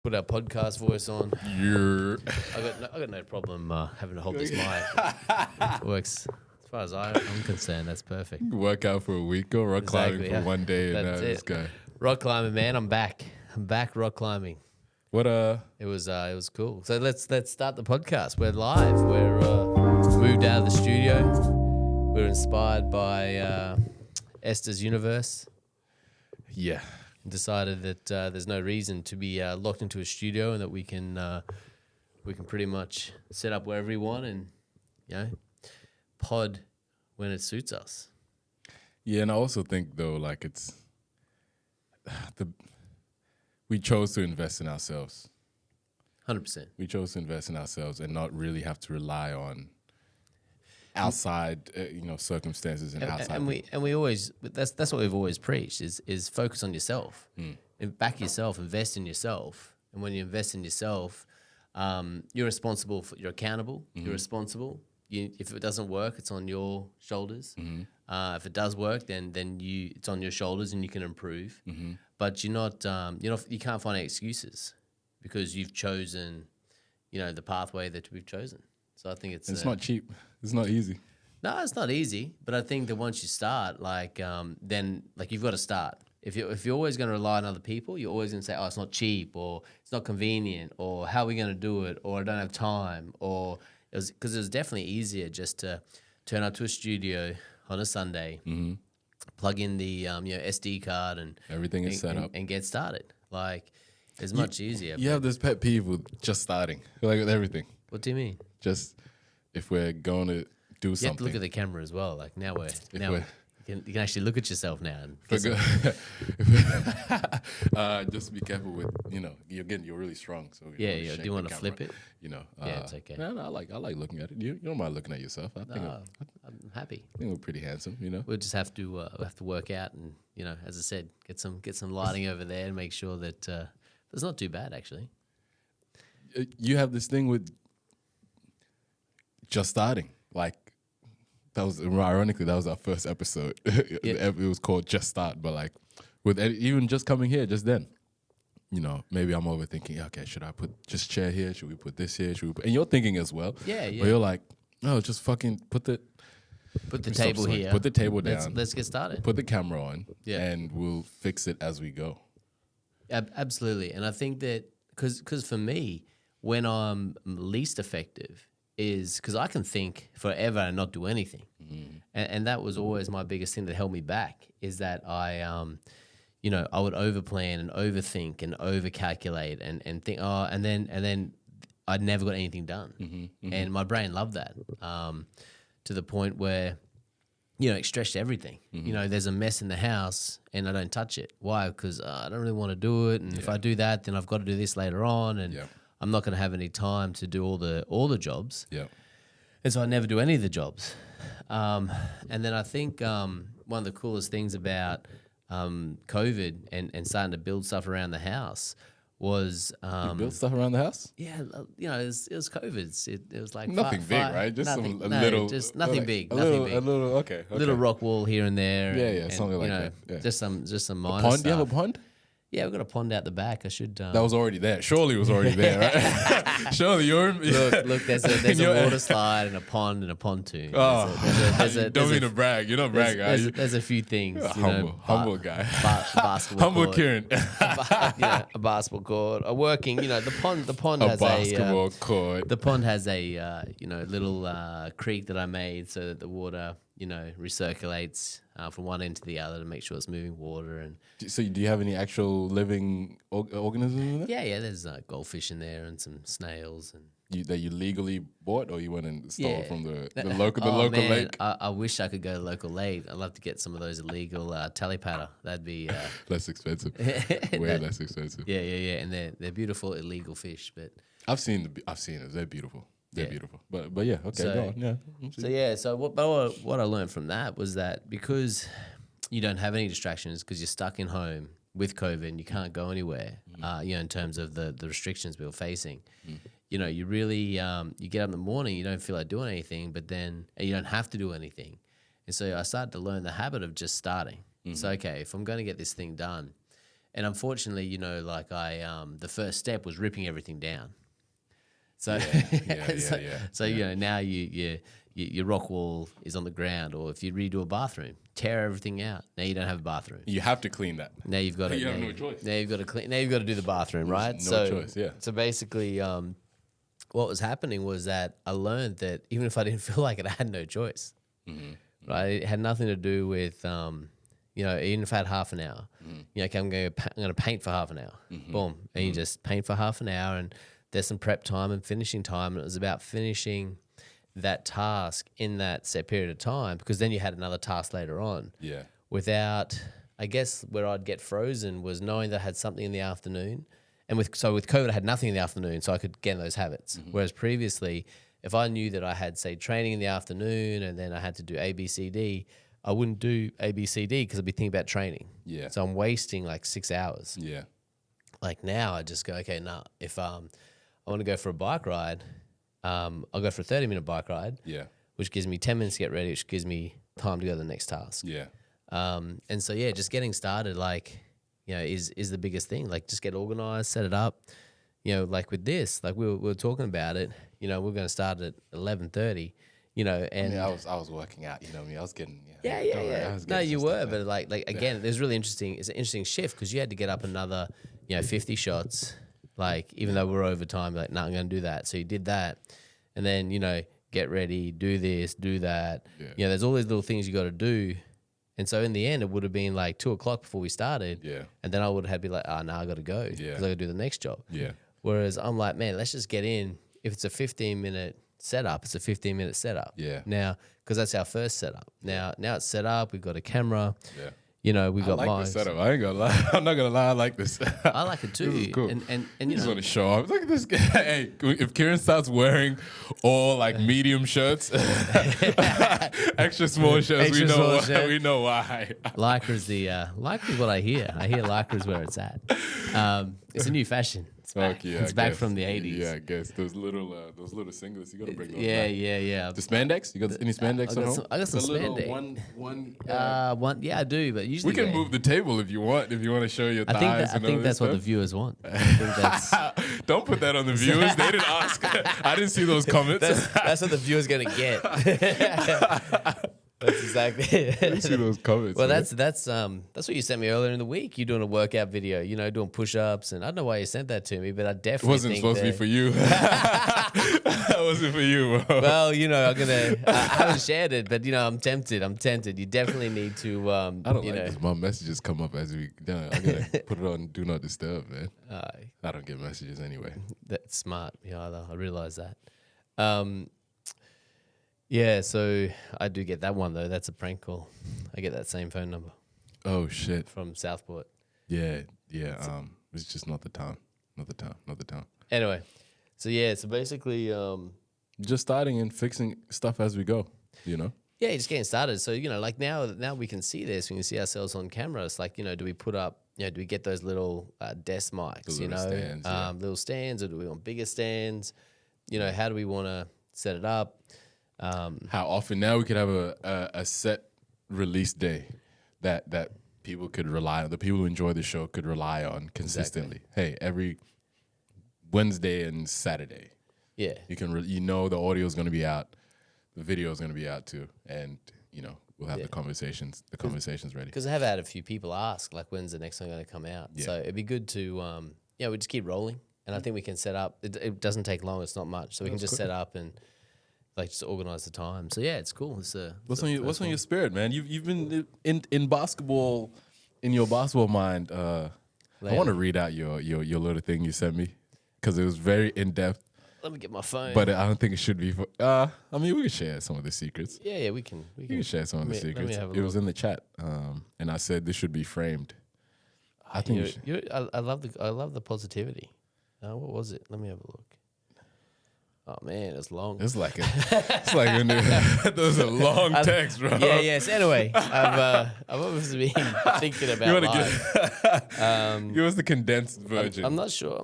put our podcast voice on. You're I got no problem having to hold this mic. It works as far as I'm concerned. That's perfect. work out for a week, go rock climbing for one day, and That's this it. guy. Rock climbing, man. I'm back. I'm back rock climbing. What It was cool. So let's start the podcast. We're live. We're moved out of the studio. We're inspired by Esther's Universe. Yeah. Decided that there's no reason to be locked into a studio, and that we can pretty much set up wherever we want and pod when it suits us. Yeah, and I also think though, like it's we chose to invest in ourselves. 100%. We chose to invest in ourselves and not really have to rely on outside, circumstances and outside. And we always that's what we've always preached is focus on yourself, and back yourself, invest in yourself. And when you invest in yourself, you're responsible. You're accountable. You're responsible. If it doesn't work, it's on your shoulders. If it does work, then it's on your shoulders and you can improve. But you're not you can't find any excuses because you've chosen, the pathway that we've chosen. So I think it's not cheap. It's not easy. No, it's not easy. But I think that once you start, then you've got to start. If you're always going to rely on other people, you're always going to say, oh, it's not cheap, or it's not convenient, or how are we going to do it, or I don't have time, or because it was definitely easier just to turn up to a studio on a Sunday, plug in the SD card and Everything is set up and get started. It's much easier. You have this pet peeve with just starting, like with everything. What do you mean? Just if we're going to do You something. have to look at the camera as well. You can actually look at yourself now. And just be careful with, you're really strong. So do you want to flip it? Yeah, it's okay. No, I like looking at it. You don't mind looking at yourself. I'm happy. I think we're pretty handsome. We'll just have to work out and as I said, get some lighting over there and make sure that it's not too bad actually. You have this thing with just starting, that was ironically that was our first episode. It was called Just Start, but with even just coming here just then, maybe I'm overthinking. Okay, should I put just chair here? Should we put this here? And you're thinking as well. Yeah. But you're like, no, just fucking put the table here. Put the table down. Let's get started. Put the camera on. Yeah. And we'll fix it as we go. Absolutely, and I think that because for me, when I'm least effective is because I can think forever and not do anything. And that was always my biggest thing that held me back is that I would overplan and overthink and overcalculate and think, and then I'd never got anything done. And my brain loved that to the point where, it stretched everything. There's a mess in the house and I don't touch it. Why? Because I don't really want to do it. And if I do that, then I've got to do this later on. And I'm not going to have any time to do all the jobs. Yeah. And so I never do any of the jobs. And then I think one of the coolest things about COVID and starting to build stuff around the house was you built stuff around the house? Yeah, it was COVID. It was like nothing big, right? Just nothing, little, just nothing big, a nothing little, big. A little, okay. Little rock wall here and there. Yeah, something like that. Yeah. Just some minor pond? stuff. Do you have a pond? Yeah, we've got a pond out the back. I should. That was already there. Surely it was already there, right? Surely you're. Look. There's a water slide and a pond and a pontoon. Don't mean to brag. You're not bragging. There's a few things. Humble guy. Basketball humble court. Kieran. A basketball court. A working. The pond has basketball court. The pond has a little creek that I made so that the water recirculates from one end to the other to make sure it's moving water. And so, do you have any actual living organisms in there? Yeah. There's goldfish in there and some snails and that you legally bought, or you went and stole from the local man, lake. I wish I could go to the local lake. I'd love to get some of those illegal talipata. That'd be less expensive. Way less expensive. Yeah. And they're beautiful illegal fish, but I've seen it. They're beautiful. They're beautiful. But yeah, okay, go on. So what I learned from that was that because you don't have any distractions because you're stuck in home with COVID and you can't go anywhere, in terms of the restrictions we were facing, you really, you get up in the morning, you don't feel like doing anything, but then you don't have to do anything. And so I started to learn the habit of just starting. So, okay, if I'm going to get this thing done, And unfortunately, you know, like the first step was ripping everything down. So, so you know, now your rock wall is on the ground, or if you redo a bathroom, tear everything out. Now you don't have a bathroom. You have to clean that. Now you've got to. You have no choice. Now you've got to clean. Now you've got to do the bathroom, right? No choice. Yeah. So basically, what was happening was that I learned that even if I didn't feel like it, I had no choice. Right? It had nothing to do with, you know, even if I had half an hour, you know, okay, I'm going to paint for half an hour. Boom. And you just paint for half an hour, and there's some prep time and finishing time. And it was about finishing that task in that set period of time, because then you had another task later on. Yeah. Without, I guess, where I'd get frozen was knowing that I had something in the afternoon. And with COVID, I had nothing in the afternoon, so I could get in those habits. Whereas previously, if I knew that I had, say, training in the afternoon and then I had to do A, B, C, D, I wouldn't do A, B, C, D because I'd be thinking about training. Yeah. So I'm wasting like 6 hours. Yeah. Like now, I just go, okay, nah, if I want to go for a bike ride, I'll go for a 30-minute bike ride, Yeah. which gives me 10 minutes to get ready, which gives me time to go to the next task. Yeah. And so, yeah, just getting started, like, you know, is the biggest thing. Like, just get organized, set it up. You know, like with this, like we were talking about it, you know, we're going to start at 11:30, you know, and I was working out, you know what I mean? I was getting, yeah. No, you were, but like again, it was really interesting. It's an interesting shift because you had to get up another, you know, 50 shots, like even though we're over time, like, no, I'm going to do that. So you did that. And then, you know, get ready, do this, do that. Yeah. You know, there's all these little things you got to do. And so in the end, it would have been like 2:00 before we started. Yeah. And then I would have had to be like, oh, no, I got to go because Yeah. I got to do the next job. Yeah. Whereas I'm like, man, let's just get in. If it's a 15-minute setup, it's a 15-minute setup. Yeah. Now, because that's our first setup. Now it's set up. We've got a camera. Yeah. You know, we've I got like mics. this setup. I ain't gonna lie. I'm not gonna lie. I like this. I like it too. This is cool. And You you just know, want to show off. Look at this guy. Hey, if Kieran starts wearing all like medium shirts, extra small shirts, Extra small shirt. we know why. Lycra's what I hear. I hear Lycra's where it's at. It's a new fashion. It's back. Yeah, It's I back guess. from the 80s. Yeah, I guess those little singlets. You gotta bring those. Yeah, back. yeah. The spandex? You got any spandex I at got home? some- I got some The little spandex. one. Yeah, I do, but usually We can move the table if you want. If you want to show your thighs. I think that's what the viewers want. I think that's Don't put that on the viewers. They didn't ask. I didn't see those comments. that's what the viewer's gonna get. That's exactly it. I didn't see those comments. Well, man. that's what you sent me earlier in the week. You're doing a workout video, you know, doing push-ups, and I don't know why you sent that to me, but I It definitely wasn't think supposed to be for you. That wasn't for you, bro. Well, you know, I haven't shared it, but you know, I'm tempted. You definitely need to. I don't you like know, this. My messages come up as we. I gotta put it on Do Not Disturb, man. uh, I don't get messages anyway. that's smart. Yeah, I realize that. Yeah, so I do get that one though. That's a prank call. I get that same phone number Oh shit. from Southport. Yeah. It's just not the time. Not the time. Anyway, so yeah, so basically, Just starting and fixing stuff as we go. You know. yeah, just getting started. So you know, like now we can see this. We can see ourselves on camera. It's like, you know, do we put up? You know, do we get those little desk mics? The You know, little stands, yeah. little stands, or do we want bigger stands? You know, how do we want to set it up? How often now we could have a set release day that people could rely on. The people who enjoy the show could rely on consistently. Hey, every Wednesday and Saturday, Yeah, you can you know the audio is going to be out, the video is going to be out too, and you know we'll have the conversations ready. because I have had a few people ask, like, when's the next one going to come out? Yeah. So it'd be good to, yeah, we just keep rolling, and I think we can set up. It doesn't take long. It's not much, so we can just set up and like just organize the time. So yeah, it's cool. It's What's on your spirit, man? You've been in basketball, in your basketball mind. I want to read out your little thing you sent me because it was very in depth. Let me get my phone. But I don't think it should be for. I mean, we can share some of the secrets. yeah, we can. You can share some of the Let me secrets. have a It was look. in the chat, and I said this should be framed. I think we should. I love the positivity. What was it? Let me have a look. Oh man, it's long. It's like that was a long text, bro. Yeah, yes. Anyway, I've obviously been thinking about You want life. to give us the condensed version? I'm not sure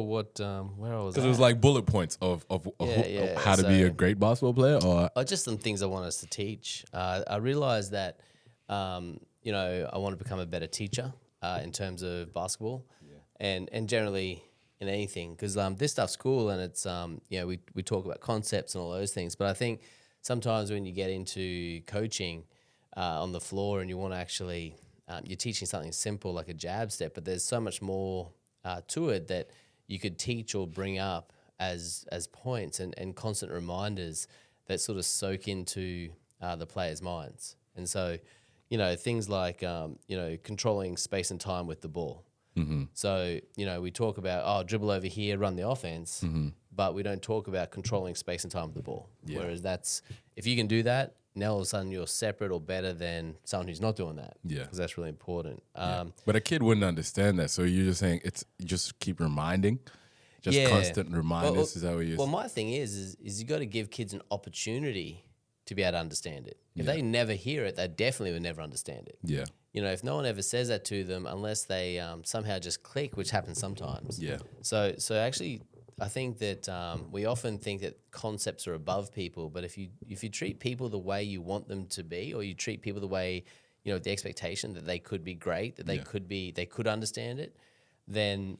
what where I was. Because At. it was like bullet points of Yeah, how to be a so- great basketball player, or Just some things I want us to teach. I realized that, you know, I want to become a better teacher. in terms of basketball, and generally in anything, because this stuff's cool and it's we talk about concepts and all those things, but I think sometimes when you get into coaching on the floor and you want to actually you're teaching something simple like a jab step, but there's so much more to it that you could teach or bring up as points and constant reminders that sort of soak into the players' minds. And so, things like, controlling space and time with the ball. Mm-hmm. So, we talk about, dribble over here, run the offense, but we don't talk about controlling space and time with the ball. Yeah. Whereas if you can do that, now all of a sudden you're separate or better than someone who's not doing that. Yeah. Because that's really important. But a kid wouldn't understand that. So you're just saying you just keep reminding. Just constant reminders. Is that what you're saying? Well, my thing is you got to give kids an opportunity to be able to understand it. If they never hear it, they definitely would never understand it. Yeah. If no one ever says that to them, unless they somehow just click, which happens sometimes. Yeah. So actually, I think that we often think that concepts are above people, but if you treat people the way you want them to be, or you treat people the way, the expectation that they could be great, that they could understand it, then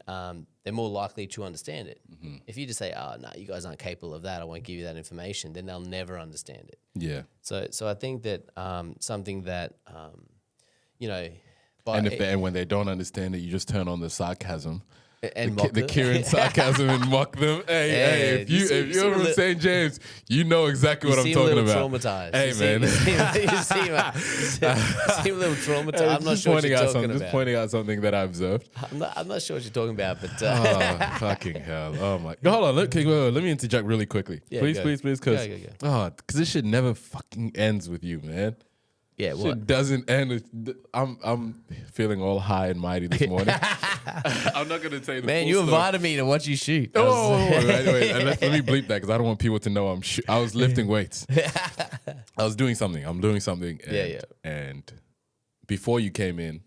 they're more likely to understand it. Mm-hmm. If you just say, "Oh, no, you guys aren't capable of that. I won't give you that information," then they'll never understand it. Yeah. So I think that something that and when they don't understand it, you just turn on the sarcasm. And the Kieran sarcasm and mock them. Hey, if you're from St. James, you know exactly what I'm talking about. Traumatized. Hey, man. You seem a little traumatized. I'm not sure what you're talking about. Just pointing out something that I observed. I'm not sure what you're talking about, but oh, fucking hell! Oh my! Hold on, let me interject really quickly, please, because this shit never fucking ends with you, man. Yeah, what? Shit doesn't end. I'm feeling all high and mighty this morning. I'm not gonna tell you. Man, you invited me to watch you shoot. Wait. Let me bleep that because I don't want people to know I was lifting weights. I was doing something. I'm doing something. And, And before you came in,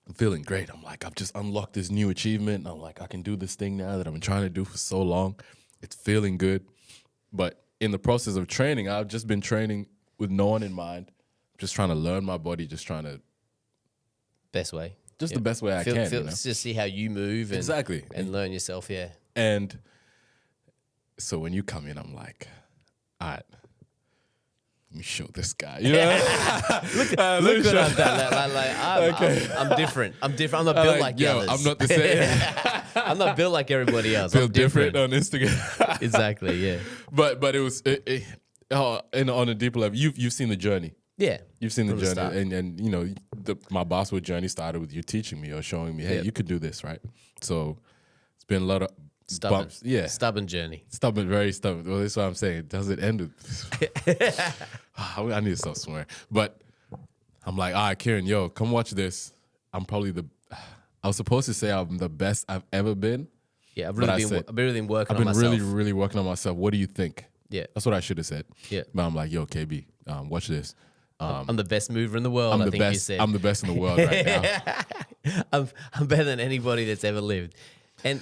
I'm feeling great. I'm like, I've just unlocked this new achievement. I'm like, I can do this thing now that I've been trying to do for so long. It's feeling good. But in the process of training, I've just been training with no one in mind. Just trying to learn my body, just trying to... Best way. Just the best way I can. Just see how you move. And learn yourself, And so when you come in, I'm like, all right, let me show this guy. You know? look what I've done. I'm different. I'm not built like the others. I'm not the same. I'm not built like everybody else. Built different on Instagram. Exactly, yeah. But it was... on a deeper level, you've seen the journey. Yeah, you've seen the journey, and my basketball journey started with you teaching me or showing me, hey, you could do this, right? So it's been a lot of bumps. Yeah, stubborn journey. Very stubborn. Well, that's what I'm saying. Does it end with? I need to stop swearing. But I'm like, all right, Kieran, come watch this. I was supposed to say I'm the best I've ever been. Yeah, I've really been working on myself. I've been really, really working on myself. What do you think? Yeah, that's what I should have said. Yeah, but I'm like, KB, watch this. I'm the best mover in the world. I think you said I'm the best in the world right now. I'm better than anybody that's ever lived, and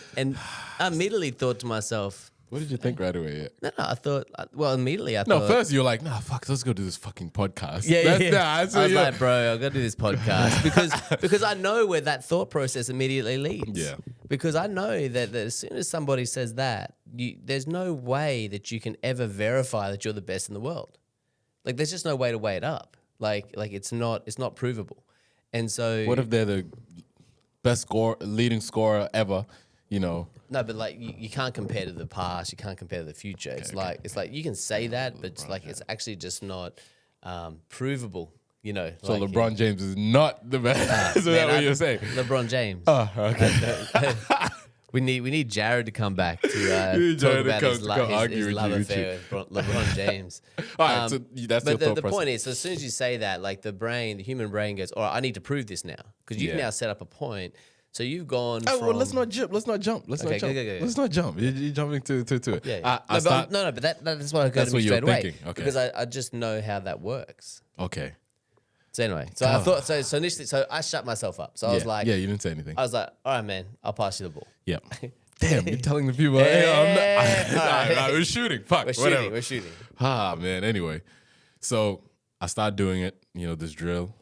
I immediately thought to myself, what did you think right away? No, I thought. Immediately I thought. No, first you were like, nah, fuck, let's go do this fucking podcast. I was like, bro, I got to do this podcast because I know where that thought process immediately leads. Yeah. Because I know that as soon as somebody says that, there's no way that you can ever verify that you're the best in the world. Like, there's just no way to weigh it up. Like it's not provable. And so, what if they're the best leading scorer ever? No, but like you can't compare to the past. You can't compare to the future. It's like you can say that, but it's actually just not provable. So LeBron James is not the best. Is that what you're saying? LeBron James. Oh, okay. We need Jared to come back to talk about his love affair with LeBron James. All right, so that's your thought the point is, so as soon as you say that, like the human brain goes, all right, I need to prove this now. Because you've now set up a point. So you've gone from... well, let's not jump. Let's not jump. Let's not jump. You're jumping to it. Yeah. But that's what I got to me straight away. Okay. Because I just know how that works. Okay. So anyway, I thought so initially, so I shut myself up. So I was like, you didn't say anything. I was like, all right, man, I'll pass you the ball. Yep. Damn, you're telling the people, hey, I'm not. All right, we're shooting. Fuck, we're shooting. Ah, man. Anyway, so I started doing it. This drill,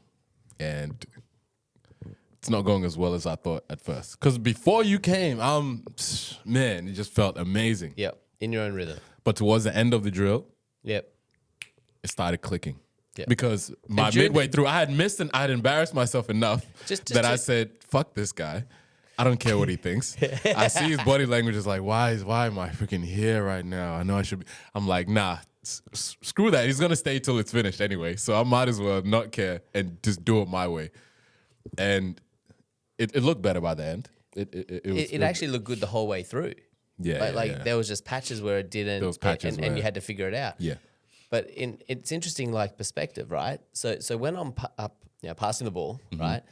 and it's not going as well as I thought at first. Because before you came, man, it just felt amazing. Yep. In your own rhythm. But towards the end of the drill, Yep. it started clicking. Yep. Because my during midway through, I had missed and I had embarrassed myself enough that I said, fuck this guy. I don't care what he thinks. I see his body language is like, why am I freaking here right now? I know I should be. I'm like, nah, screw that. He's going to stay till it's finished anyway. So I might as well not care and just do it my way. And it looked better by the end. It actually looked good the whole way through. Yeah. Like there was just patches where it didn't. Those patches and you had to figure it out. Yeah. But it's interesting, like perspective, right? So when I'm passing the ball, right?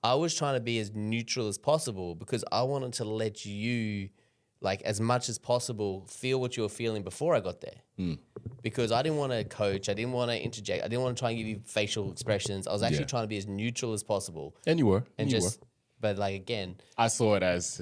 I was trying to be as neutral as possible because I wanted to let you, like as much as possible, feel what you were feeling before I got there. Because I didn't want to coach, I didn't want to interject, I didn't want to try and give you facial expressions. I was actually trying to be as neutral as possible. And you were. But like again, I saw it as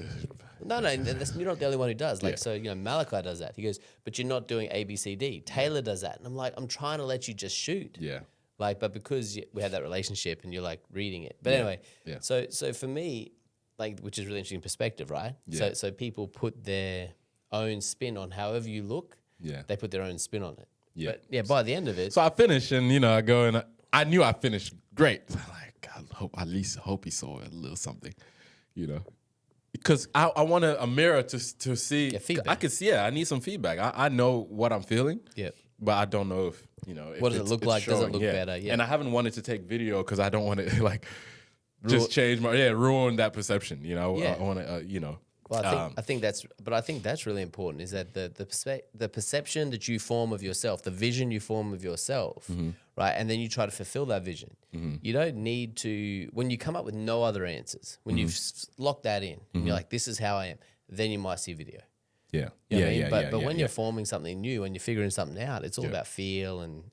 no, you're not the only one who does. Like, so, Malachi does that. He goes, but you're not doing A, B, C, D. Taylor does that. And I'm like, I'm trying to let you just shoot. Yeah. Like, but because we had that relationship and you're like reading it. But anyway, so for me, like, which is really interesting perspective, right? Yeah. So people put their own spin on however you look. Yeah. They put their own spin on it. Yeah. But by the end of it. So I finished and, I go and I knew I finished great. I'm like, I hope he saw a little something, Because I want a mirror to see. Get feedback. I could see, I need some feedback. I know what I'm feeling. Yeah. But I don't know if, what does it look like? Showing. Does it look better? Yeah. And I haven't wanted to take video because I don't want to just change ruin that perception. I want to, Well, I think that's really important. Is that the perception that you form of yourself, the vision you form of yourself, right? And then you try to fulfill that vision. You don't need to when you come up with no other answers. When you've locked that in, and you're like, "This is how I am." Then you might see a video. Yeah, You know what I mean? But when you're forming something new and you're figuring something out, it's all about feel and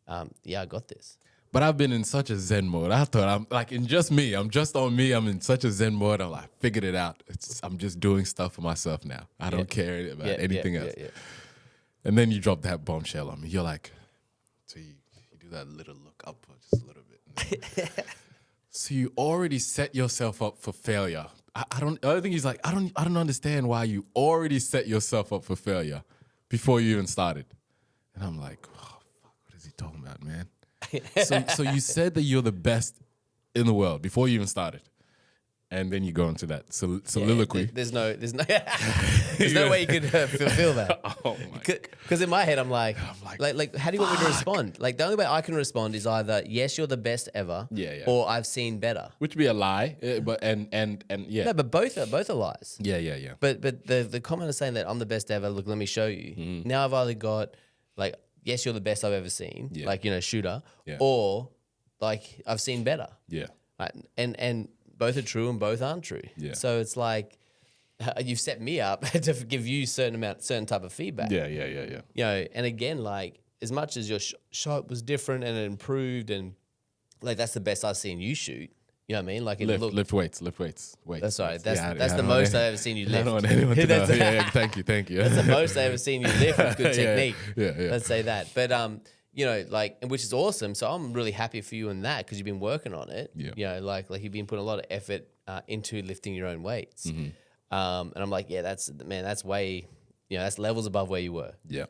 I got this. But I've been in such a zen mode. I thought I'm like in just me. I'm just on me. I'm in such a zen mode. I'm like, figured it out. I'm just doing stuff for myself now. I don't care about anything else. Yeah. And then you drop that bombshell on me. You're like, so you do that little look up just a little bit. So you already set yourself up for failure. I think he's like, I don't understand why you already set yourself up for failure before you even started. And I'm like, oh, fuck, what is he talking about, man? So you said that you're the best in the world before you even started, and then you go into that soliloquy. There's no way you could fulfill that. Oh my! Because in my head, I'm like, how do you want me to respond? Like the only way I can respond is either yes, you're the best ever, or I've seen better. Which would be a lie, but and yeah. No, but both are lies. Yeah. But the comment is saying that I'm the best ever. Look, let me show you. Now I've either got like, yes, you're the best I've ever seen, like shooter, or like I've seen better. Yeah. Right? And both are true and both aren't true. Yeah. So it's like you've set me up to give you certain type of feedback. Yeah. And again, like as much as your shot was different and it improved, and like that's the best I've seen you shoot. You know what I mean? Like lift weights. That's right. That's the most I've ever seen you lift. I don't want anyone to know. Thank you. That's the most I've ever seen you lift with good technique. Yeah. Let's say that. But which is awesome. So I'm really happy for you in that because you've been working on it. Yeah. Like you've been putting a lot of effort into lifting your own weights. And I'm like, that's way, that's levels above where you were. Yeah.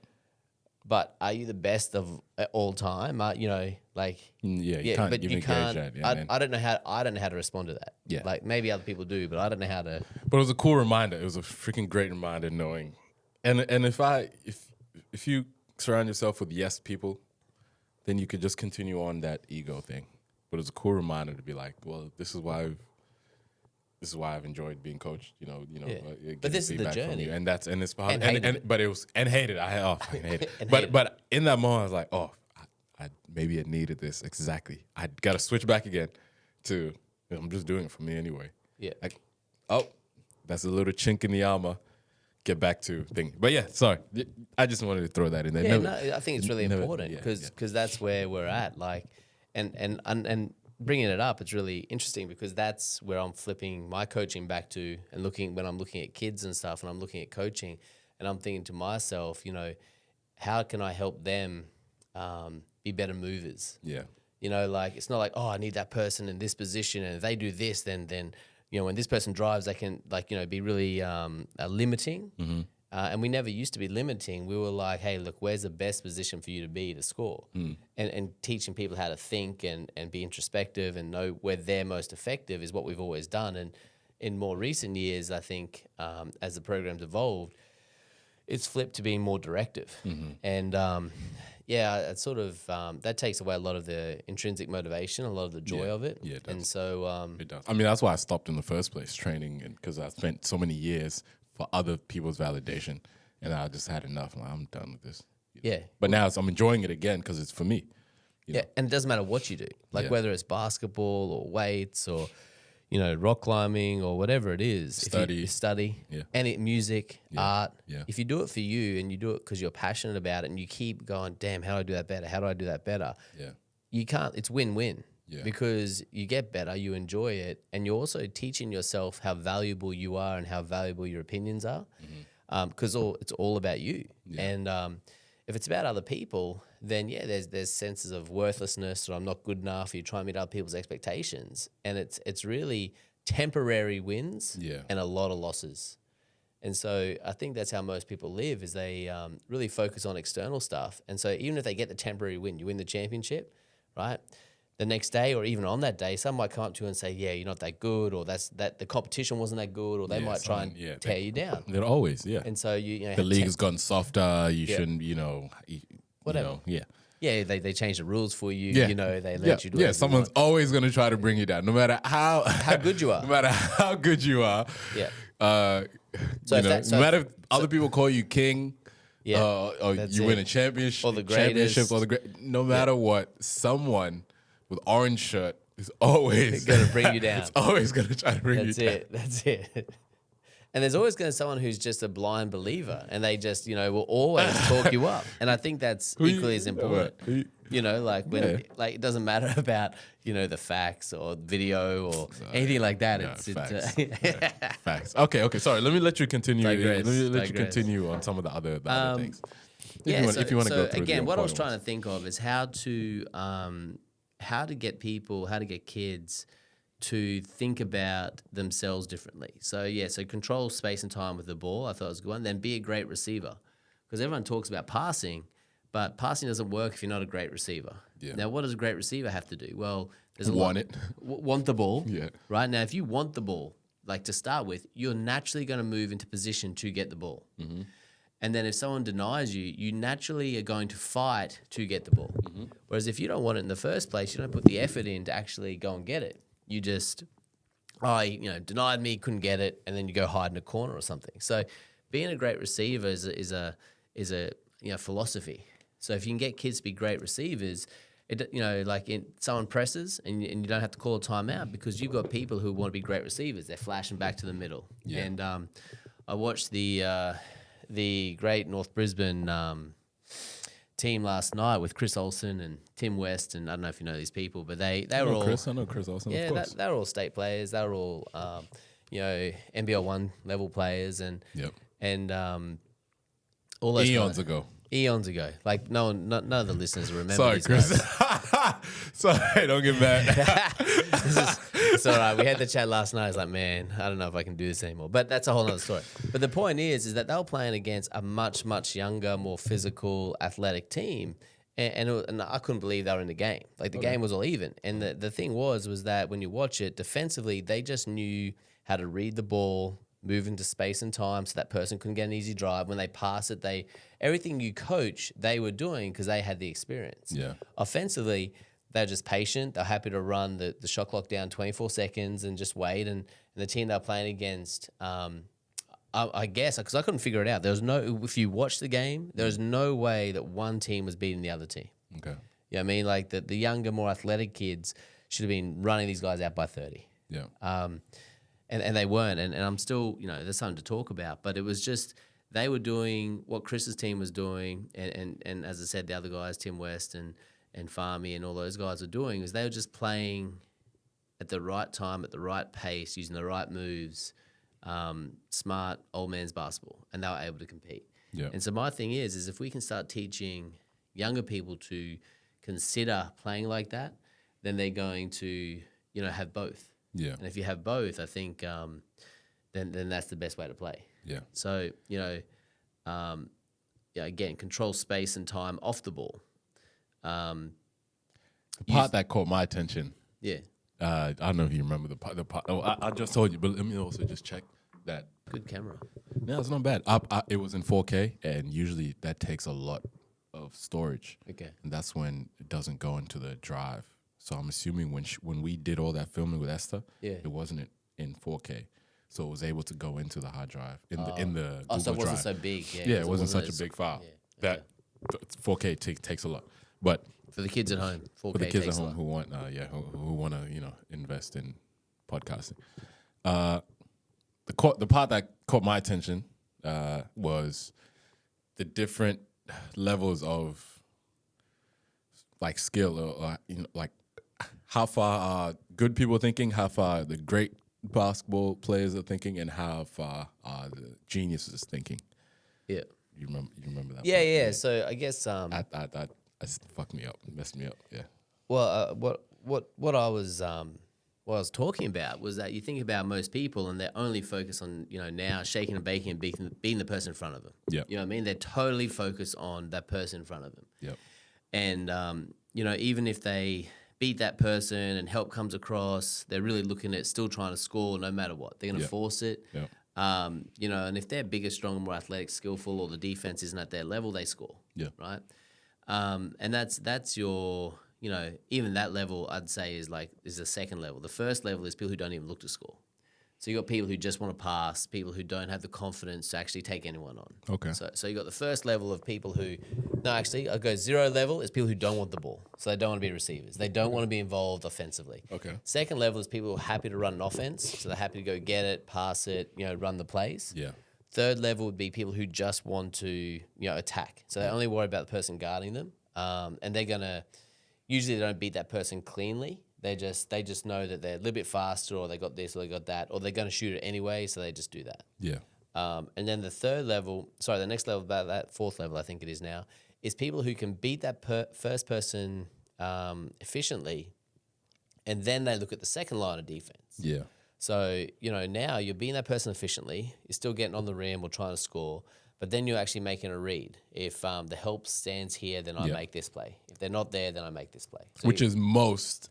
But are you the best of all time? You can't but even you can't. gauge that. I don't know how to respond to that. Yeah. Like maybe other people do, but I don't know how to. But it was a cool reminder. It was a freaking great reminder knowing, and if you surround yourself with yes people, then you could just continue on that ego thing. But it was a cool reminder to be like, well, this is why I've enjoyed being coached. But this is the journey, and it's And hated. I fucking hated it. But in that moment, I was like, oh, I maybe it needed this exactly. I got to switch back again to I'm just doing it for me anyway. Yeah. Like, oh, that's a little chink in the armor. Get back to thing. But yeah, sorry. I just wanted to throw that in there. I think it's really important because that's where we're at. Like, and bringing it up, it's really interesting because that's where I'm flipping my coaching back to and when I'm looking at kids and stuff and I'm looking at coaching and I'm thinking to myself, how can I help them be better movers? Yeah. You know, like it's not like, oh, I need that person in this position, and if they do this, then you know, when this person drives, they can like, you know, be really limiting. And we never used to be limiting. We were like, hey, look, where's the best position for you to be to score? And teaching people how to think and be introspective and know where they're most effective is what we've always done. And in more recent years, I think as the program's evolved, it's flipped to being more directive. And yeah, it's sort of that takes away a lot of the intrinsic motivation, a lot of the joy of it. Yeah, it does. And so It does. I mean, that's why I stopped in the first place training, and because I spent so many years for other people's validation, and I just had enough. Like, I'm done with this. yeah, But now I'm enjoying it again because it's for me. yeah, and it doesn't matter what you do, like Yeah. whether it's basketball or weights or you know rock climbing or whatever it is. Study. If you study, Yeah. and music, art. Yeah. If you do it for you and you do it because you're passionate about it, and you keep going, damn, how do I do that better? How do I do that better? Yeah. You can't. It's win-win. Yeah. Because you get better, you enjoy it, and you're also teaching yourself how valuable you are and how valuable your opinions are. Because it's all about you. And if it's about other people, then yeah, there's senses of worthlessness, or I'm not good enough. Or you try and meet other people's expectations, and it's really temporary wins Yeah. and a lot of losses. And so I think that's how most people live, is they really focus on external stuff. And so even if they get the temporary win, you win the championship, right? The next day or even on that day, some might come up to you and say, yeah, you're not that good, or that the competition wasn't that good, or they might try and tear you down. They're always, yeah. And so you know, The league has gotten softer. You shouldn't, Whatever. Yeah. yeah, they change the rules for you. Yeah. You know, they Yeah, let you do yeah. whatever you Someone's want. always going to try to bring you down, no matter how good you are. No matter how good you are. Yeah. So no matter if other people call you king, Yeah, or that's you win it. a championship, Or the greatest. or the great. No matter what, someone with orange shirt is always Gonna bring you down. It's always going to try to bring That's you down. it. That's it. And there's always going to be someone who's just a blind believer, and they just, you know, will always talk you up. And I think that's equally as important. You know, like when, like it doesn't matter about, you know, the facts or video or anything like that. Yeah, It's facts. Yeah, facts. Okay. Sorry. Let me let you continue. Digress, Let me let you digress. continue on some of the other things. Yeah, If you want to so go through again, the what I was important trying ones. to think of is how to get kids to think about themselves differently. So control space and time with the ball. I thought it was a good one. Then be a great receiver, because everyone talks about passing, but passing doesn't work if you're not a great receiver. Yeah. Now, what does a great receiver have to do? Well, there's Want it. want the ball. Yeah. Right now, if you want the ball, like to start with, you're naturally going to move into position to get the ball. Mm-hmm. And then if someone denies you, you naturally are going to fight to get the ball. Whereas if you don't want it in the first place, you don't put the effort in to actually go and get it. You just, denied me, couldn't get it, and then you go hide in a corner or something. So being a great receiver is a philosophy. So if you can get kids to be great receivers, someone presses and you don't have to call a timeout, because you've got people who want to be great receivers. They're flashing back to the middle. Yeah. And I watched the great North Brisbane team last night with Chris Olsen and Tim West, and I don't know if you know these people, but they were all I know Chris Olsen, yeah, of course. they were all state players. They were all NBL 1 level players, and Yep. all those Eons ago. Eons ago. Like none of the listeners remember. Sorry, these Chris. guys. Sorry, don't get mad. It's all right. We had the chat last night. I was like, man, I don't know if I can do this anymore. But that's a whole other story. But the point is that they were playing against a much, much younger, more physical, athletic team. And I couldn't believe they were in the game. Like the game was all even. And the thing was that when you watch it, defensively, they just knew how to read the ball, move into space and time so that person couldn't get an easy drive. When they pass it, everything you coach, they were doing because they had the experience. Yeah. Offensively, they're just patient. They're happy to run the shot clock down 24 seconds and just wait. And the team they're playing against, I guess, because I couldn't figure it out. If you watch the game, there's no way that one team was beating the other team. Okay. You know what I mean? Like the younger, more athletic kids should have been running these guys out by 30. Yeah. And they weren't. And I'm still, there's something to talk about. But it was just, they were doing what Chris's team was doing. And as I said, the other guys, Tim West and Farmy and all those guys were doing, is they were just playing at the right time, at the right pace, using the right moves, smart old man's basketball. And they were able to compete. Yeah. And so my thing is if we can start teaching younger people to consider playing like that, then they're going to have both. Yeah. And if you have both, I think then that's the best way to play. Yeah. So again, control space and time off the ball. The part that caught my attention. Yeah. I don't know if you remember the part. Oh, I just told you, but let me also just check that. Good camera. No, it's not bad. It was in 4K, and usually that takes a lot of storage. Okay. And that's when it doesn't go into the drive. So I'm assuming when we did all that filming with Esther, it wasn't in 4K, so it was able to go into the hard drive in the Google so it wasn't Drive. so big. Yeah, it wasn't such a big file. Yeah. That 4K takes a lot, but For the kids at home, 4K for the kids at takes a home lot. who want, who want to invest in podcasting. The part that caught my attention was the different levels of like skill, or like how far are good people thinking, how far the great basketball players are thinking, and how far are the geniuses thinking. Yeah. You remember that? Yeah, part? yeah. So I guess That fucked me up, messed me up. Yeah. well, what I was talking about was that you think about most people and they're only focused on now shaking and baking and beating the person in front of them. Yeah. You know what I mean? They're totally focused on that person in front of them. Yep. And even if they beat that person and help comes across, they're really looking at still trying to score no matter what. They're going to force it. Yep. And if they're bigger, stronger, more athletic, skillful, or the defense isn't at their level, they score. Yeah. Right. And that's your, even that level I'd say is the second level. The first level is people who don't even look to score. So you got people who just want to pass, people who don't have the confidence to actually take anyone on. Okay. So you got the first level of people who, I'll go 0 level is people who don't want the ball. So they don't want to be receivers. They don't want to be involved offensively. Okay. Second level is people who are happy to run an offense. So they're happy to go get it, pass it, run the plays. Yeah. Third level would be people who just want to, attack. So they only worry about the person guarding them. And they're going to, usually they don't beat that person cleanly. They just know that they're a little bit faster, or they got this or they got that, or they're going to shoot it anyway, so they just do that. Yeah. And then the next level, about that fourth level I think it is now, is people who can beat that first person efficiently, and then they look at the second line of defense. Yeah. So, now you're beating that person efficiently, you're still getting on the rim or trying to score, but then you're actually making a read. If the help stands here, then I make this play. If they're not there, then I make this play. So Which is most.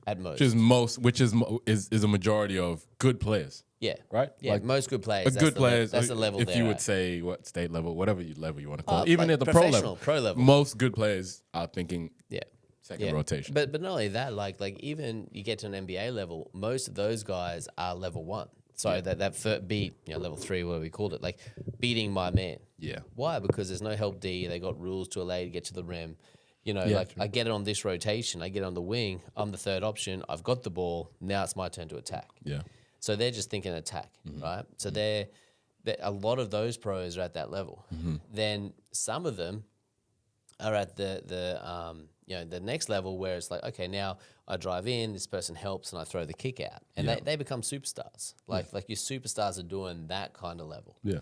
at most. Which is a majority of good players. Yeah. Right? Yeah, Like, most good players. But good players, That's the level if they're you would at. say what state level, whatever level you want to call it, even like at the pro level, pro level. most good players are thinking Yeah. second rotation. But not only that, like even you get to an NBA level, most of those guys are level 1. So that first beat, level 3, whatever we called it, like beating my man. Yeah. Why? Because there's no help D. They got rules to allow you to get to the rim. true. I get it on this rotation. I get it on the wing. I'm the third option. I've got the ball. Now it's my turn to attack. Yeah. So they're just thinking attack, right? So they're a lot of those pros are at that level. Then some of them are at the next level where it's like, okay, now I drive in, this person helps, and I throw the kick out, and they become superstars. Like your superstars are doing that kind of level. Yeah.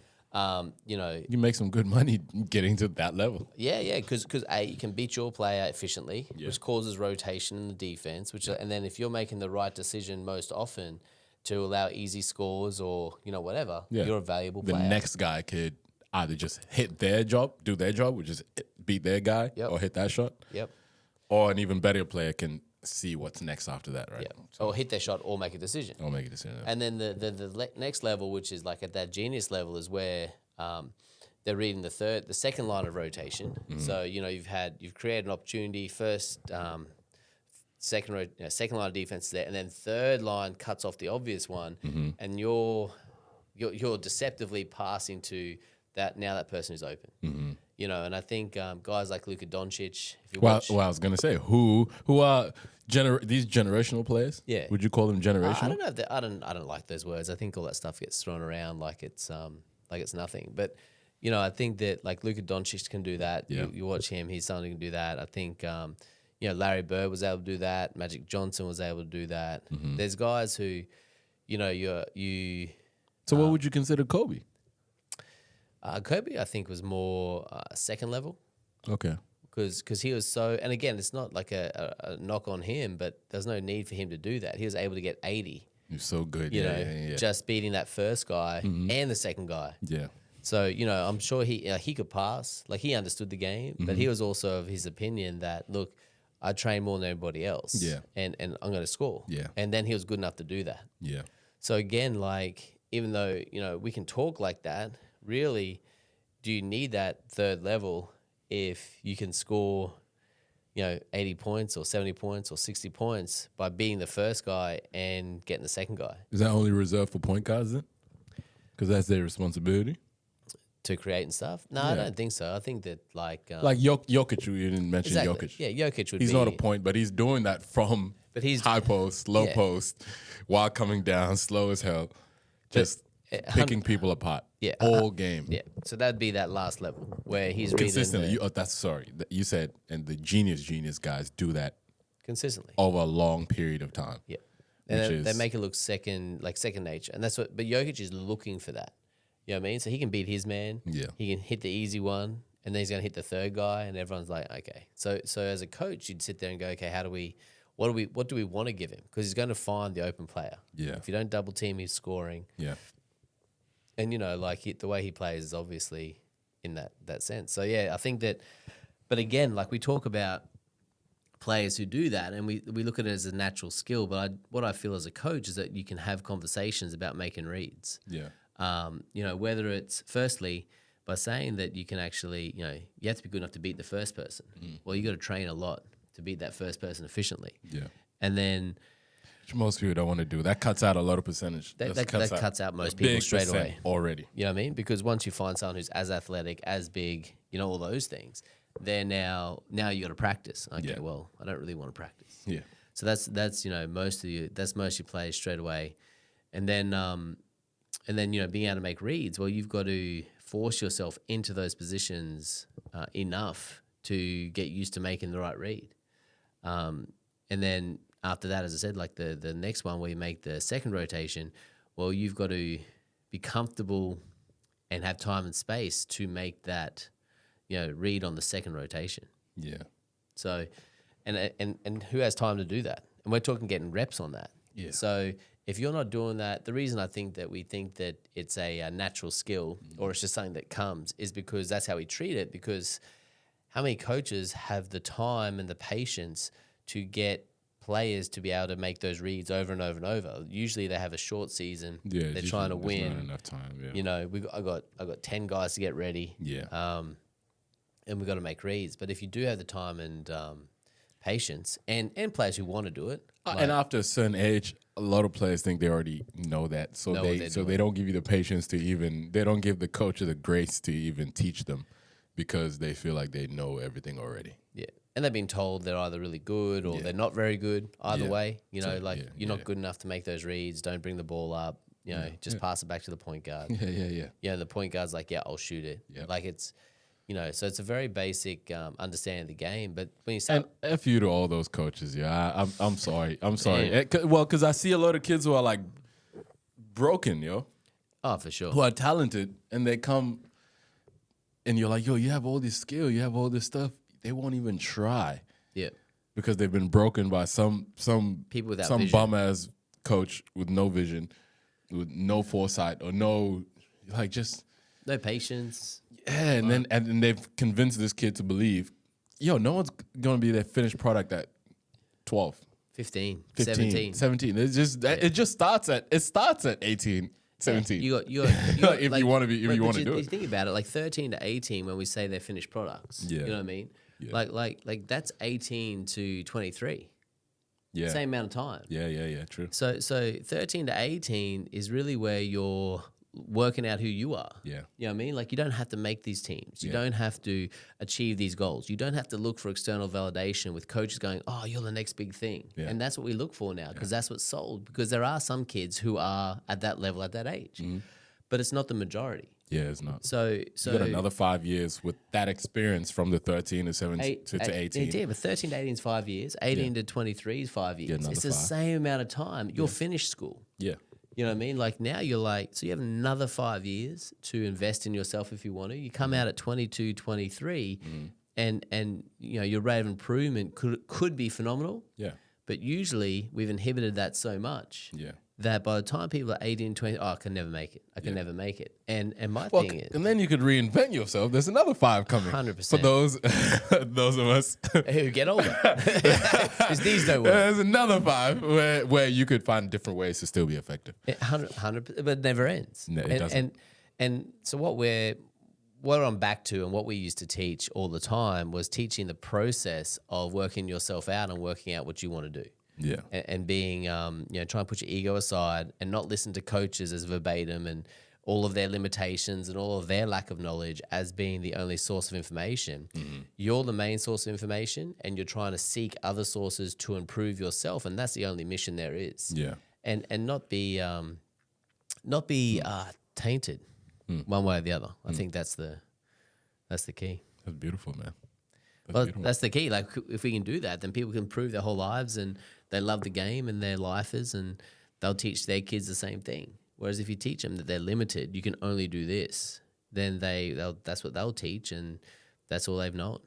You You make some good money getting to that level. Yeah, because you can beat your player efficiently, which causes rotation in the defense. And then if you're making the right decision most often to allow easy scores or whatever, you're a valuable The player. next guy could either just do their job, which is beat their guy, or hit that shot. Yep. Or an even better player can see what's next after that, right? Yep. Or hit their shot or make a decision. I'll make a decision. And then the next level, which is like at that genius level, is where they're reading the second line of rotation. So you've created an opportunity. First, second line of defense is there, and then third line cuts off the obvious one, and you're deceptively passing to that. Now that person is open. And I think guys like Luka Doncic. If you watch, I was gonna say who are these generational players? Yeah. Would you call them generational? I don't know if I don't like those words. I think all that stuff gets thrown around like it's nothing. But I think that like Luka Doncic can do that. Yeah. You watch him; he's someone who can do that. I think Larry Bird was able to do that. Magic Johnson was able to do that. There's guys who, you. So what would you consider Kobe? Kobe, I think, was more second level. Okay. because he was so. And again, it's not like a knock on him, but there's no need for him to do that. He was able to get 80. He's so good. You Yeah, know, yeah, yeah. just beating that first guy and the second guy. Yeah. So, you know, I'm sure he could pass. Like, he understood the game, but he was also of his opinion that, look, I train more than everybody else. Yeah. And I'm going to score. Yeah. And then he was good enough to do that. Yeah. So, again, like, even though, you know, we can talk like that, really, do you need that third level if you can score, you know, 80 points or 70 points or 60 points by being the first guy and getting the second guy? Is that only reserved for point guards then? Because that's their responsibility. To create and stuff? No, I don't think so. I think that like Jokic, you didn't mention exactly. Jokic. Yeah, Jokic would He's be. not a point, but he's doing that from high post, low post, while coming down, slow as hell, just picking people apart. Yeah, all game. Yeah, so that'd be that last level where he's Consistently. reading You said, and the genius guys do that consistently over a long period of time. Yeah, and they make it look second nature, and that's what. But Jokic is looking for that. You know what I mean? So he can beat his man. Yeah. He can hit the easy one, and then he's going to hit the third guy, and everyone's like, okay. So as a coach, you'd sit there and go, okay, what do we want to give him? Because he's going to find the open player. Yeah. If you don't double team, he's scoring. Yeah. And, you know, like the way he plays is obviously in that sense. So, yeah, I think that, but again, like we talk about players who do that and we look at it as a natural skill, but what I feel as a coach is that you can have conversations about making reads. Yeah. You know, whether it's firstly by saying that you can actually, you know, you have to be good enough to beat the first person. Well, you got to train a lot to beat that first person efficiently. Yeah. And then which most people don't want to do. That cuts out a lot of percentage. That cuts out most people straight away already. You know what I mean? Because once you find someone who's as athletic, as big, you know, all those things, then now you got to practice. Okay, well, I don't really want to practice. Yeah. So that's you know most of you plays straight away, and then you know being able to make reads. Well, you've got to force yourself into those positions enough to get used to making the right read, and then after that, as I said, like the next one where you make the second rotation, well, you've got to be comfortable and have time and space to make that, you know, read on the second rotation. Yeah. So, and who has time to do that? And we're talking getting reps on that. Yeah. So if you're not doing that, the reason I think that we think that it's a natural skill or it's just something that comes is because that's how we treat it. Because how many coaches have the time and the patience to get players to be able to make those reads over and over and over? Usually they have a short season. Yeah, they're trying to win. Not enough time. Yeah. You know, I got 10 guys to get ready. Yeah. And we've got to make reads. But if you do have the time and patience and players who want to do it, and after a certain age, a lot of players think they already know that, so they don't give you the patience to even. They don't give the coach the grace to even teach them because they feel like they know everything already. Yeah. And they've been told they're either really good or they're not very good. Either way, you know, you're not good enough to make those reads. Don't bring the ball up. You know, just pass it back to the point guard. Yeah. You know, the point guard's like, I'll shoot it. Yeah. Like it's, you know, so it's a very basic understanding of the game. But when you start, and F you to all those coaches, I'm sorry. Well, because I see a lot of kids who are like broken, oh, for sure, who are talented, and they come, and you're like, yo, you have all this skill, you have all this stuff. They won't even try. Yeah. Because they've been broken by some people without some vision. bum ass coach with no vision, with no foresight or no no patience. Yeah, and they've convinced this kid to believe, yo, no one's gonna be their finished product at 12, 15, 17. It just starts at 18. 17. You got if like, you want to be, if you want to you, do you it. think about it, like 13 to 18, when we say they're finished products, Yeah. you know what I mean? Yeah. Like that's 18 to 23. Yeah. Same amount of time. Yeah, true. So 13 to 18 is really where you're working out who you are. Yeah. You know what I mean? Like you don't have to make these teams. You Yeah. don't have to achieve these goals. You don't have to look for external validation with coaches going, oh, you're the next big thing. Yeah. And that's what we look for now because that's what's sold. Because there are some kids who are at that level at that age. But it's not the majority. Yeah, it's not. So You got another 5 years with that experience from the 13 to 17 to 18. Yeah, but 13 to 18 is 5 years. 18 to 23 is 5 years. another It's the 5. same amount of time. You're finished school. Yeah. You know what I mean? Like now you're like, so you have another 5 years to invest in yourself if you want to. You come out at 22, 23, and your rate of improvement could be phenomenal. Yeah. But usually we've inhibited that so much Yeah. that by the time people are 18, 20, I can never make it. I can never make it. And my Well, thing is, and then you could reinvent yourself. There's another 5 coming. 100%. For those those of us. who get older, his knees don't work. There's another 5 where you could find different ways to still be effective. 100, but it never ends. No, it and, doesn't. And so what I'm back to and what we used to teach all the time was teaching the process of working yourself out and working out what you want to do. Yeah. And being, try and put your ego aside and not listen to coaches as verbatim and all of their limitations and all of their lack of knowledge as being the only source of information. Mm-hmm. You're the main source of information and you're trying to seek other sources to improve yourself. And that's the only mission there is. Yeah. And not be tainted one way or the other. I think that's the key. That's beautiful, man. Well, that's the key. Like, if we can do that, then people can improve their whole lives and they love the game and they're lifers and they'll teach their kids the same thing. Whereas if you teach them that they're limited, you can only do this, then that's what they'll teach and that's all they've known.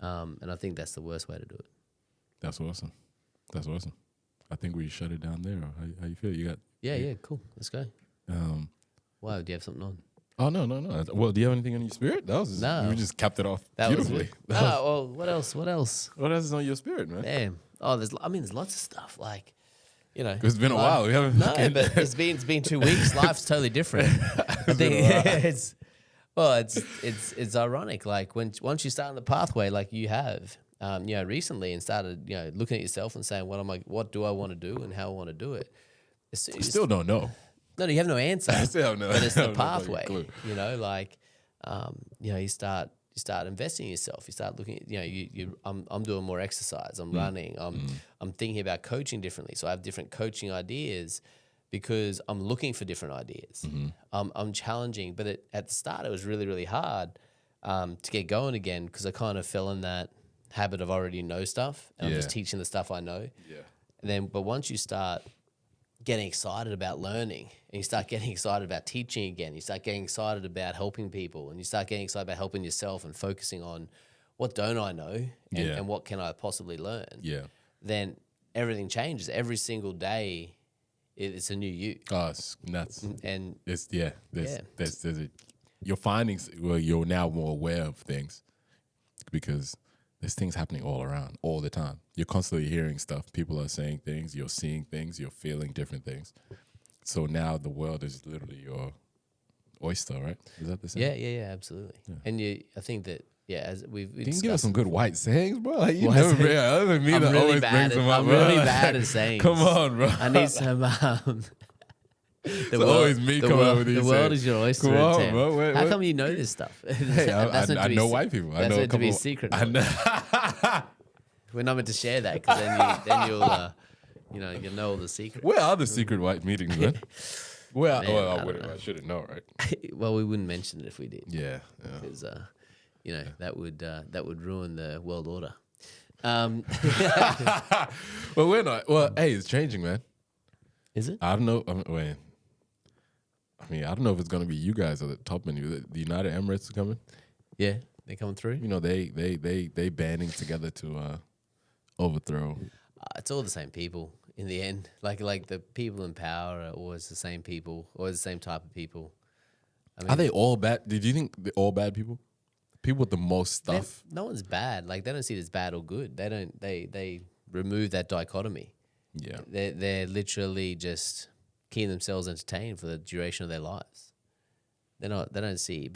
And I think that's the worst way to do it. That's awesome. That's awesome. I think we shut it down there. Or how you feel? You got? Yeah, cool. Let's go. Wow, do you have something on? Oh no. Well, do you have anything in your spirit? No. You just capped it off That beautifully. was it. Well, what else? What else is on your spirit, man? Damn. Oh, there's lots of stuff. Like, It's been a while. We haven't. No, but it's been 2 weeks. Life's totally different. I think it's ironic. Like once you start on the pathway, like you have, recently, and started, looking at yourself and saying, what do I want to do and how I want to do it. You still don't know. No, you have no answer. I still have no. But it's I the have no fucking pathway. clue. You start investing in yourself. You start looking at, I'm doing more exercise. I'm running. I'm thinking about coaching differently. So I have different coaching ideas because I'm looking for different ideas. I'm challenging, but at the start it was really, really hard to get going again because I kind of fell in that habit of already know stuff and I'm just teaching the stuff I know. Yeah. But once you start getting excited about learning and you start getting excited about teaching again, you start getting excited about helping people and you start getting excited about helping yourself and focusing on what don't I know and what can I possibly learn, then everything changes. Every single day it's a new you. Oh, it's nuts. And It's you're finding, well, you're now more aware of things because there's things happening all around all the time. You're constantly hearing stuff. People are saying things. You're seeing things. You're feeling different things. So now the world is literally your oyster, right? Is that the same? Yeah, absolutely. Yeah. And I think that, as we've Can you give us some good white sayings, bro? Like, you White never sayings? been, other than me I'm that really always bad brings at- them up. I'm bro. really bad at sayings. Come on, bro. I need some. It's always me coming up with these The world sayings. is your oyster. Come on, Tim. bro. How come you know this stuff? Hey, I know white people. I That's know a meant to be couple. secret. I know. We're not meant to share that because then you'll know all the secrets. Where are the secret white meetings, man? Where? Man, Well, I don't know. I shouldn't know, right? Well, we wouldn't mention it if we did. Yeah. Because that would ruin the world order. Well, we're not. Well, hey, it's changing, man. Is it? I don't know. I don't know if it's gonna be you guys at the top menu. The United Emirates is coming. Yeah, they're coming through. You know, they banding together to overthrow. It's all the same people in the end. Like the people in power are always the same people, always the same type of people. I mean, Are they all bad? Did you think they're all bad people? People with the most stuff. no one's bad. Like they don't see it as bad or good. They don't. They remove that dichotomy. Yeah. They're literally just keeping themselves entertained for the duration of their lives. They don't see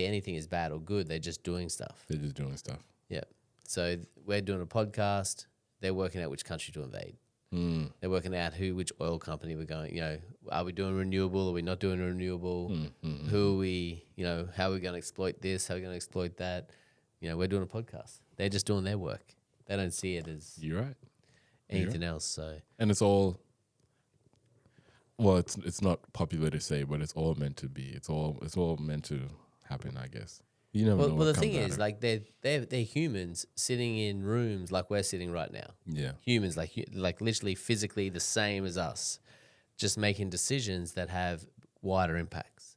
anything as bad or good. They're just doing stuff. They're just doing stuff. Yeah. So we're doing a podcast. They're working out which country to invade. They're working out which oil company we're going. Are we doing renewable? Are we not doing renewable? Who are we? How are we going to exploit this? How are we going to exploit that? We're doing a podcast. They're just doing their work. They don't see it as You're right. anything else. So And it's all. Well, it's not popular to say, but it's all meant to be. It's all meant to happen, I guess. You never know. well, what the thing comes is, out like they're humans sitting in rooms like we're sitting right now. yeah, Humans like literally physically the same as us, just making decisions that have wider impacts.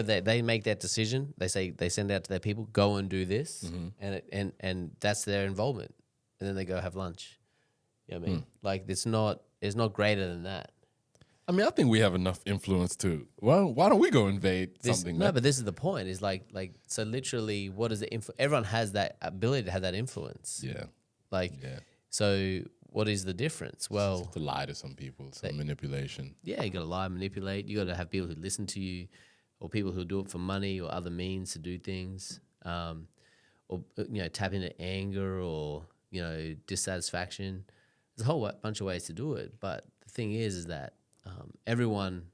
but they make that decision. They send out to their people, go and do this, and that's their involvement, and then they go have lunch. You know what I mean? Like it's not greater than that. I mean, I think we have enough influence to. Why don't we go invade something? No, but this is the point. Is like so literally, what is the everyone has that ability to have that influence. Yeah. So what is the difference? Well, To lie to some people, some manipulation. yeah, you got to lie, manipulate. You got to have people who listen to you, or people who do it for money or other means to do things, or tap into anger or dissatisfaction. There's a whole bunch of ways to do it. But the thing is that everyone,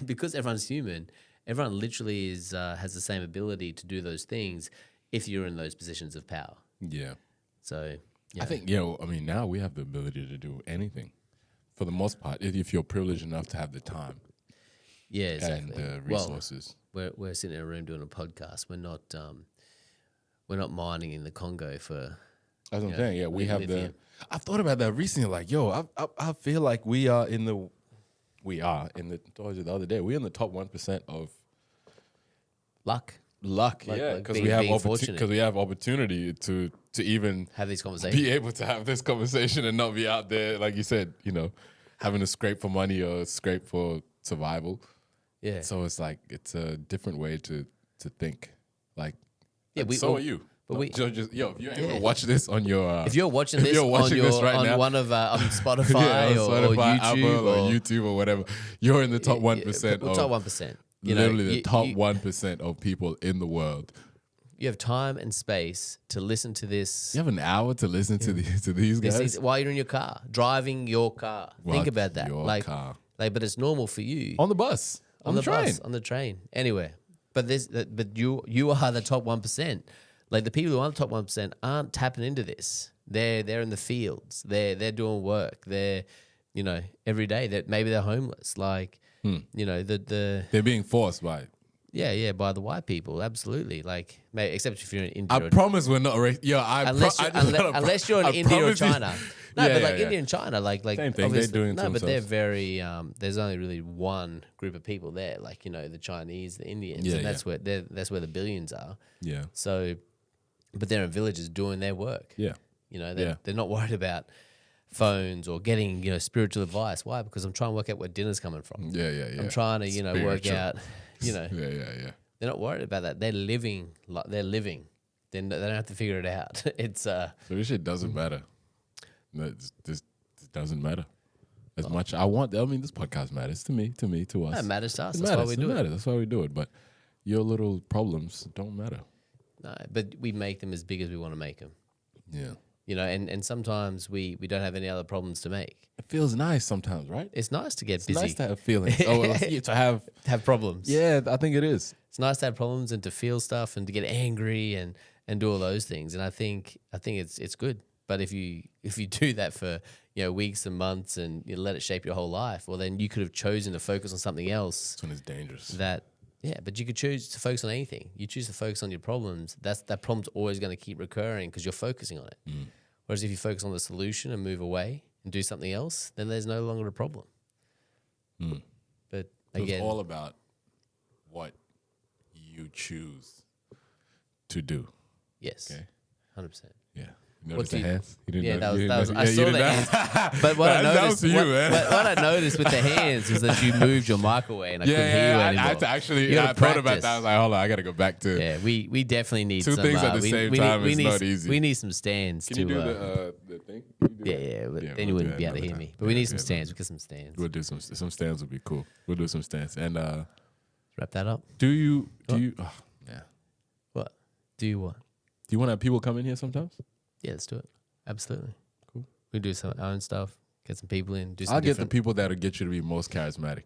because everyone's human, everyone literally has the same ability to do those things if you're in those positions of power. Yeah. So I think, I mean, now we have the ability to do anything for the most part, if you're privileged enough to have the time exactly. and the resources. Well, we're sitting in a room doing a podcast. We're not mining in the Congo for. That's what I'm saying. Yeah, we have lithium. I've thought about that recently. Like, I feel like we are in the. What was it the other day? We're in the top 1% of luck. Luck, Like because being fortunate. we have opportunity to even Have these conversations. be able to have this conversation and not be out there, like you said, having to scrape for money or scrape for survival. Yeah. So it's like it's a different way to think. Like, Yeah, so are you. but if you're able to watch this on your, If you're watching this on now, one of on Spotify, on or Spotify, YouTube Apple, or YouTube or whatever, you're in the top 1%. top 1%. Literally the top 1% of people in the world. You have time and space to listen to this. You have an hour to listen to these guys While you're in your car, driving your car. Think about that. Your car. But it's normal for you On the bus, on the train. bus, on the train, anywhere. But you are the top 1%. Like the people who are the top 1% aren't tapping into this. They're in the fields. They're doing work. They're every day. Maybe they're homeless. Like They're being forced by. by the white people. Absolutely. Like except if you're in India. I promise we're not Unless you're in India or China. No, but like yeah. India and China, like same thing. They're doing it to but they're themselves. very. There's only really one group of people there, like the Chinese, the Indians, Yeah, and that's where the billions are. Yeah. So, but they're in villages doing their work. Yeah. They're not worried about phones or getting spiritual advice. Why? Because I'm trying to work out where dinner's coming from. Yeah. I'm trying to work out. Yeah. They're not worried about that. They're living. They're living. Then they don't have to figure it out. It's So this shit doesn't matter. This doesn't matter as much. I mean, this podcast matters to me, to us. It matters to us. It That's matters. why we do it. That's why we do it. But your little problems don't matter. No, but we make them as big as we want to make them. Yeah. And sometimes we don't have any other problems to make. It feels nice sometimes, right? It's nice to get It's busy. nice to have feelings. To have problems. Yeah, I think it is. It's nice to have problems and to feel stuff and to get angry and do all those things. And I think it's good. But if you do that for weeks and months and you let it shape your whole life, well then you could have chosen to focus on something else. That's when it's dangerous. But you could choose to focus on anything. You choose to focus on your problems. That problem's always going to keep recurring because you're focusing on it. Whereas if you focus on the solution and move away and do something else, then there's no longer a problem. But again, it's all about what you choose to do. yes, Okay. 100%. Yeah. You notice the do you- hands? You didn't Yeah, know- that you was. didn't I know- saw you the didn't know- hands, but what I That was noticed, for you, man. what I noticed with the hands was that you moved your mic away, and I couldn't hear you I anymore. had to actually. You I gotta thought about practice. that. I was like, hold on, I got to go back to. Yeah, we definitely need Two some, things at the we, same we time need, is we need, not easy. We need some stands Can to. you do the thing? Can you do yeah, that? yeah, but Yeah, then we'll you do wouldn't that be able to another hear time. me. But we Yeah, need some yeah, stands. We'll get some stands. We'll do some stands would be cool. We'll do some stands. And Wrap that up. do you? Oh, yeah. What? Do you what? Do you want to have people come in here sometimes? Yeah, let's do it. Absolutely. Cool. We do some our own stuff. Get some people in. Do some I'll get the different. people that'll get you to be most charismatic.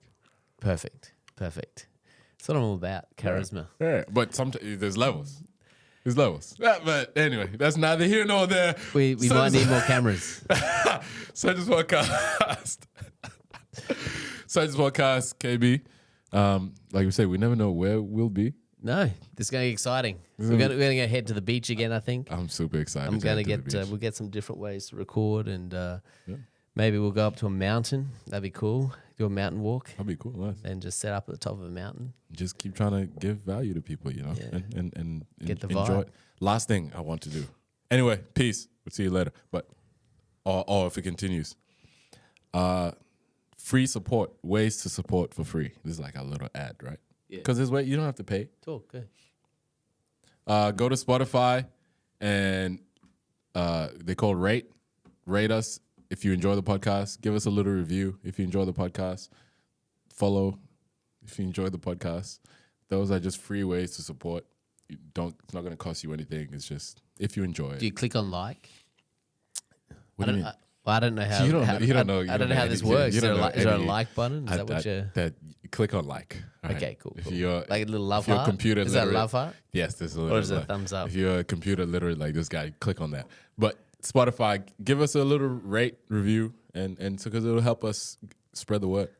Perfect. That's what I'm all about. Charisma. Yeah, but sometimes there's levels. There's levels. Yeah, but anyway, that's neither here nor there. We might need more cameras. Surgeons Podcast. Surgeons Podcast, KB. Like we say, we never know where we'll be. No, this is going to be exciting. We're going to head to the beach again, I think. I'm super excited. I'm going to head get, the beach. we'll get some different ways to record and maybe we'll go up to a mountain. That'd be cool. do a mountain walk, That'd be cool. Nice. and just set up at the top of a mountain. Just keep trying to give value to people, you know, Yeah. and Get the enjoy. vibe. Last thing I want to do. Anyway, peace. We'll see you later. But or if it continues, free support, ways to support for free. This is like a little ad, right? Yeah. Because there's way you don't have to pay. Talk. Good. Go to Spotify and they call rate us if you enjoy the podcast. Give us a little review if you enjoy the podcast. Follow if you enjoy the podcast. Those are just free ways to support. It's not going to cost you anything. It's just if you enjoy it. Do you click on like? What do you mean? I don't know how. You don't know- you don't know- I you don't don't know know how this anything. works. You Is there, don't know is there a any- like button? Is that what you? That click on like. All right? Okay, cool. If cool. you're Like a little love if you're heart. computer Is that a literate- love heart? Yes, there's a Or little is it a like- thumbs up? If you're a computer literate like this guy, click on that. But Spotify, give us a little rate review, and so because it'll help us spread the word.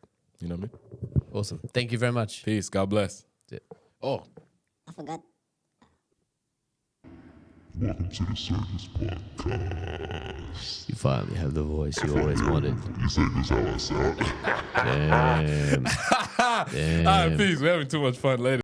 You know what I mean? Awesome. Thank you very much. Peace. God bless. That's it. Oh, I forgot. Welcome to the Circus Podcast. You finally have the voice you always wanted. You say this how I sound? Damn. all right, peace. We're having too much fun later.